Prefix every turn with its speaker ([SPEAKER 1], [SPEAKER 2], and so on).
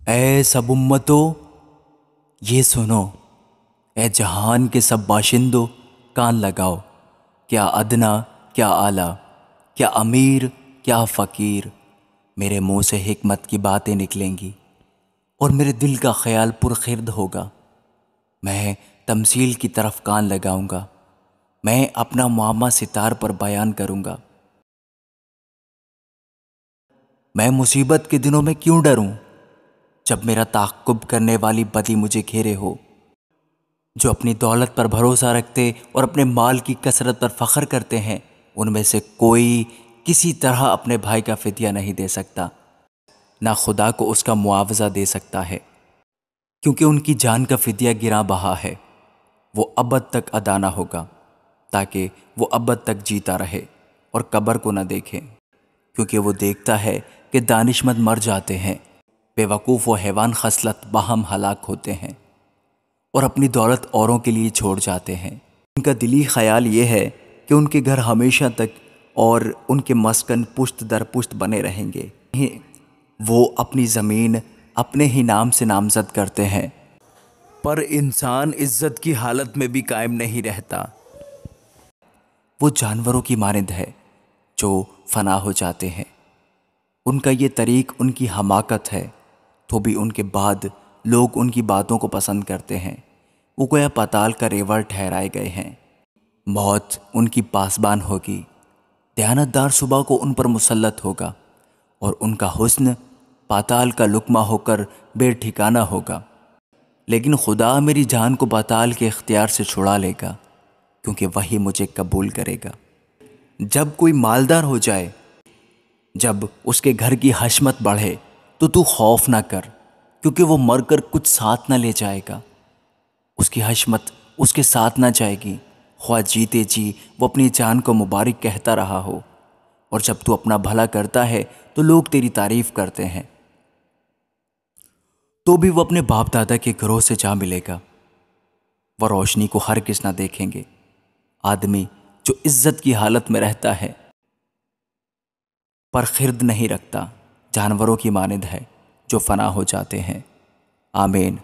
[SPEAKER 1] اے سب امتوں، یہ سنو، اے جہان کے سب باشندوں، کان لگاؤ۔ کیا ادنا، کیا اعلیٰ، کیا امیر، کیا فقیر، میرے منہ سے حکمت کی باتیں نکلیں گی اور میرے دل کا خیال پرخرد ہوگا۔ میں تمثیل کی طرف کان لگاؤں گا، میں اپنا معمہ ستار پر بیان کروں گا۔ میں مصیبت کے دنوں میں کیوں ڈروں، جب میرا تعقب کرنے والی بدی مجھے گھیرے ہو۔ جو اپنی دولت پر بھروسہ رکھتے اور اپنے مال کی کثرت پر فخر کرتے ہیں، ان میں سے کوئی کسی طرح اپنے بھائی کا فدیہ نہیں دے سکتا، نہ خدا کو اس کا معاوضہ دے سکتا ہے، کیونکہ ان کی جان کا فدیہ گراں بہا ہے۔ وہ ابد تک ادا نہ ہوگا، تاکہ وہ ابد تک جیتا رہے اور قبر کو نہ دیکھے، کیونکہ وہ دیکھتا ہے کہ دانشمند مر جاتے ہیں، بے وقوف و حیوان خصلت باہم ہلاک ہوتے ہیں اور اپنی دولت اوروں کے لیے چھوڑ جاتے ہیں۔ ان کا دلی خیال یہ ہے کہ ان کے گھر ہمیشہ تک اور ان کے مسکن پشت در پشت بنے رہیں گے۔ وہ اپنی زمین اپنے ہی نام سے نامزد کرتے ہیں، پر انسان عزت کی حالت میں بھی قائم نہیں رہتا۔ وہ جانوروں کی مانند ہے جو فنا ہو جاتے ہیں۔ ان کا یہ طریق ان کی حماقت ہے، تو بھی ان کے بعد لوگ ان کی باتوں کو پسند کرتے ہیں۔ وہ گویا پاتال کا ریوڑ ٹھہرائے گئے ہیں۔ موت ان کی پاسبان ہوگی، دیانتدار صبح کو ان پر مسلط ہوگا، اور ان کا حسن پاتال کا لقمہ ہو کر بے ٹھکانہ ہوگا۔ لیکن خدا میری جان کو پاتال کے اختیار سے چھڑا لے گا، کیونکہ وہی مجھے قبول کرے گا۔ جب کوئی مالدار ہو جائے، جب اس کے گھر کی حشمت بڑھے، تو خوف نہ کر، کیونکہ وہ مر کر کچھ ساتھ نہ لے جائے گا۔ اس کی حشمت اس کے ساتھ نہ جائے گی، خواہ جیتے جی وہ اپنی جان کو مبارک کہتا رہا ہو۔ اور جب تو اپنا بھلا کرتا ہے تو لوگ تیری تعریف کرتے ہیں، تو بھی وہ اپنے باپ دادا کے گروہ سے جا ملے گا۔ وہ روشنی کو ہرگز نہ دیکھیں گے۔ آدمی جو عزت کی حالت میں رہتا ہے پر خرد نہیں رکھتا، جانوروں کی مانند ہے جو فنا ہو جاتے ہیں۔ آمین۔